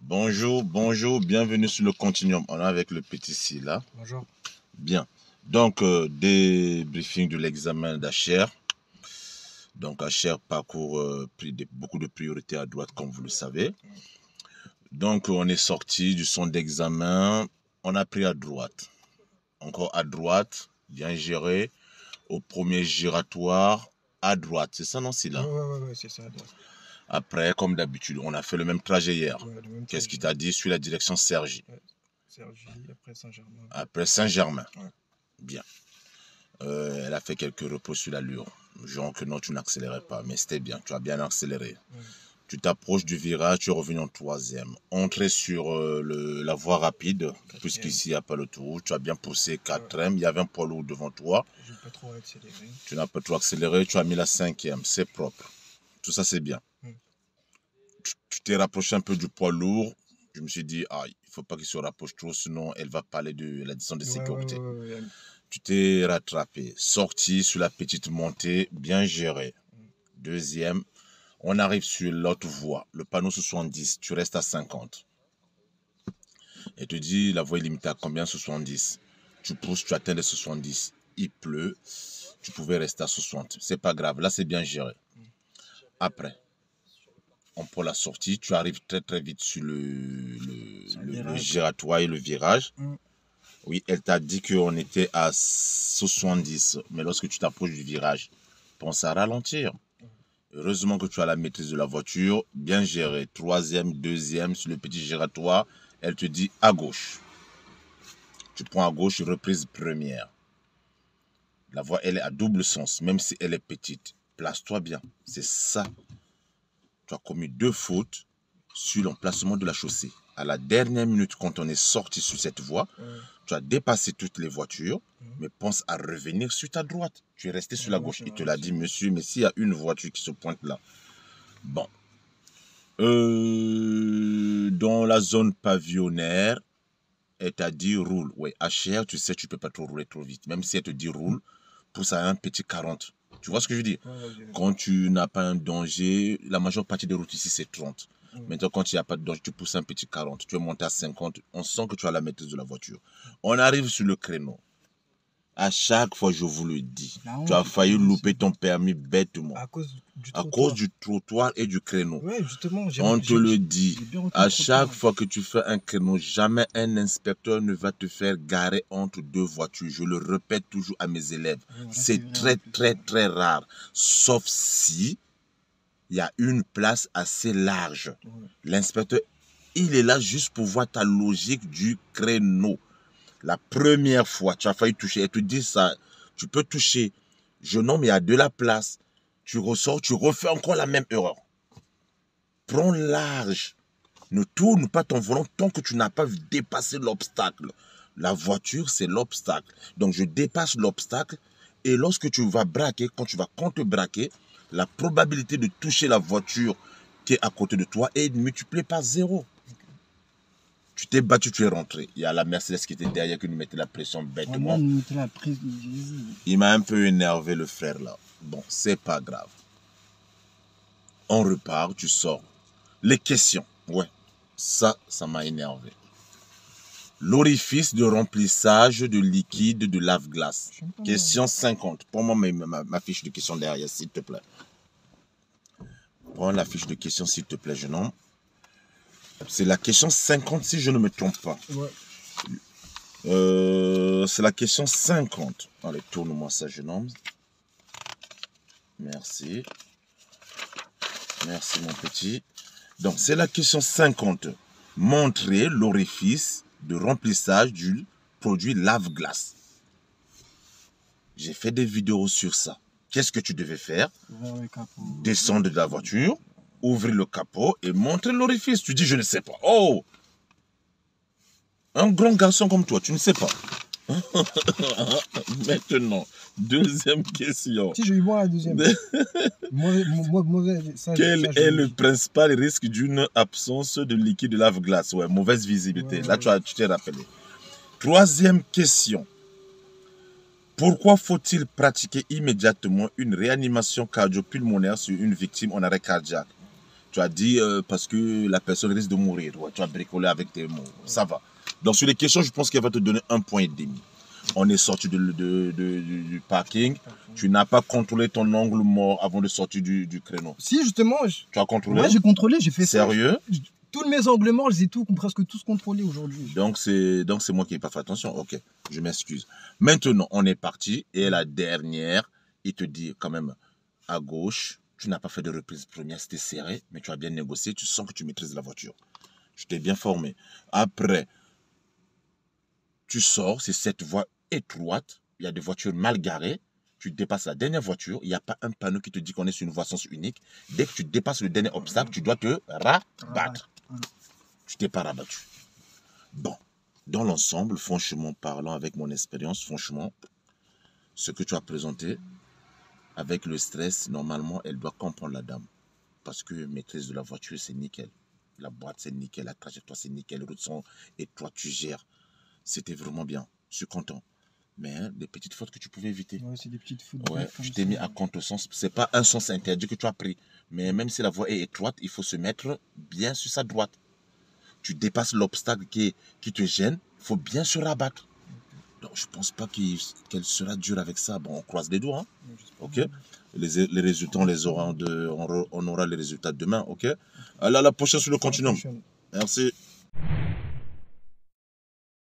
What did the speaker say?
Bonjour, bienvenue sur le Continuum. On est avec le petit C là. Bonjour. Bien. Donc, débriefing de l'examen d'Acher. Donc, Acher parcourt beaucoup de priorités à droite, comme vous le savez. Donc, on est sorti du centre d'examen. On a pris à droite. Encore à droite, bien géré. Au premier giratoire, à droite. C'est ça, non, c'est là? Ouais, c'est ça, à droite. Après, comme d'habitude, on a fait le même trajet hier. Ouais, le même Qu'est-ce qu'il trajet. t'a dit sur la direction Cergy? Ouais, Cergy, après Saint-Germain. Après Saint-Germain. Ouais. Bien. Elle a fait quelques repos sur l'allure. Genre que non, tu n'accélérais pas, mais c'était bien. Tu as bien accéléré. Ouais. Tu t'approches du virage, tu es revenu en troisième. Entrée sur la voie rapide, puisqu'ici il n'y a pas l'autoroute. Tu as bien poussé quatrième. Il y avait un poids lourd devant toi. Je n'ai pas trop accéléré. Tu n'as pas trop accéléré. Tu as mis la cinquième. C'est propre. Tout ça, c'est bien. Tu t'es rapproché un peu du poids lourd. Je me suis dit, il ne faut pas qu'il se rapproche trop, sinon elle va parler de la distance de sécurité. Ouais. Tu t'es rattrapé, sorti sur la petite montée, bien géré. Deuxième, on arrive sur l'autre voie, le panneau 70, tu restes à 50. Et tu dis, la voie est limitée à combien? 70. Tu pousses, tu atteins les 70. Il pleut, tu pouvais rester à 60. C'est pas grave, là c'est bien géré. Après, on prend la sortie, tu arrives très vite sur le giratoire et le virage. Oui, elle t'a dit qu'on était à 70, mais lorsque tu t'approches du virage, pense à ralentir. Heureusement que tu as la maîtrise de la voiture, bien gérée. Troisième, deuxième, sur le petit giratoire, elle te dit à gauche. Tu prends à gauche, reprise première. La voie, elle est à double sens, même si elle est petite. Place-toi bien, c'est ça. Tu as commis 2 fautes sur l'emplacement de la chaussée. À la dernière minute, quand on est sorti sur cette voie, tu as dépassé toutes les voitures, mais pense à revenir sur ta droite. Tu es resté sur la gauche. Il te l'a dit, monsieur, mais s'il y a une voiture qui se pointe là. Bon. Dans la zone pavillonnaire, elle t'a dit roule. Oui, HR, tu sais, tu ne peux pas trop rouler trop vite. Même si elle te dit roule, pousse à un petit 40. Tu vois ce que je veux dire? Quand tu n'as pas un danger, la majeure partie des routes ici, c'est 30. Maintenant, quand il n'y a pas de danger, tu pousses un petit 40. Tu es monté à 50. On sent que tu as la maîtrise de la voiture. On arrive sur le créneau. À chaque fois, je vous le dis, tu as failli louper ton permis bêtement. À cause du trottoir et du créneau. Ouais, justement, on te le dit. À chaque fois que tu fais un créneau, jamais un inspecteur ne va te faire garer entre 2 voitures. Je le répète toujours à mes élèves. C'est très rare. Sauf si il y a une place assez large. L'inspecteur, il est là juste pour voir ta logique du créneau. La première fois, tu as failli toucher. Elle te dit ça. Tu peux toucher. Jeune homme, il y a de la place. Tu ressors, tu refais encore la même erreur. Prends large. Ne tourne pas ton volant tant que tu n'as pas dépassé l'obstacle. La voiture, c'est l'obstacle. Donc, je dépasse l'obstacle. Et lorsque tu vas braquer, quand tu vas contre-braquer, la probabilité de toucher la voiture qui est à côté de toi est multipliée par 0. Tu t'es battu, tu es rentré. Il y a la Mercedes qui était derrière qui nous mettait la pression bêtement. Il m'a un peu énervé, le frère là. Bon, c'est pas grave. On repart, tu sors. Les questions, ouais, ça m'a énervé. L'orifice de remplissage de liquide de lave-glace. Question 50. Prends-moi ma fiche de question derrière, s'il te plaît. Prends la fiche de question, s'il te plaît, jeune homme. C'est la question 50, si je ne me trompe pas. Ouais. C'est la question 50. Allez, tourne-moi ça, jeune homme. Merci. Merci, mon petit. Donc, c'est la question 50. Montrer l'orifice de remplissage du produit lave-glace. J'ai fait des vidéos sur ça. Qu'est-ce que tu devais faire? Descendre de la voiture, ouvrir le capot et montrer l'orifice. Tu dis, je ne sais pas. Oh! Un grand garçon comme toi, tu ne sais pas. Maintenant, deuxième question. Si je vais voir la deuxième. Quel est le principal risque d'une absence de liquide de lave-glace? Ouais, mauvaise visibilité. Là, tu t'es rappelé. Troisième question. Pourquoi faut-il pratiquer immédiatement une réanimation cardio-pulmonaire sur une victime en arrêt cardiaque? Tu as dit parce que la personne risque de mourir. Ouais, tu as bricolé avec tes mots. Ça va. Donc, sur les questions, je pense qu'elle va te donner 1,5 point. On est sorti du parking. Tu n'as pas contrôlé ton angle mort avant de sortir du créneau. Si, justement. Tu as contrôlé? Moi, j'ai contrôlé, j'ai fait Sérieux? ça. Tous mes angles morts, je les ai presque tous contrôlés aujourd'hui. Donc, c'est moi qui n'ai pas fait attention. Ok, je m'excuse. Maintenant, on est parti. Et la dernière, il te dit quand même à gauche. Tu n'as pas fait de reprise première, c'était serré, mais tu as bien négocié, tu sens que tu maîtrises la voiture. Je t'ai bien formé. Après, tu sors, c'est cette voie étroite, il y a des voitures mal garées, tu dépasses la dernière voiture, il n'y a pas un panneau qui te dit qu'on est sur une voie sens unique. Dès que tu dépasses le dernier obstacle, tu dois te rabattre. Tu t'es pas rabattu. Bon, dans l'ensemble, franchement parlant, avec mon expérience, franchement, ce que tu as présenté, avec le stress, normalement, elle doit comprendre la dame. Parce que maîtrise de la voiture, c'est nickel. La boîte, c'est nickel. La trajectoire, c'est nickel. Les routes sont étroites, tu gères. C'était vraiment bien. Je suis content. Mais hein, des petites fautes que tu pouvais éviter. Ouais, c'est des petites fautes. Ouais, je t'ai mis à contresens. C'est pas un sens interdit que tu as pris. Mais même si la voie est étroite, il faut se mettre bien sur sa droite. Tu dépasses l'obstacle qui te gêne, il faut bien se rabattre. Donc, je ne pense pas qu'elle sera dure avec ça. Bon, on croise les doigts. Hein? Ok. Les résultats, on aura les résultats demain. Ok. À la prochaine sur le continuum. Merci.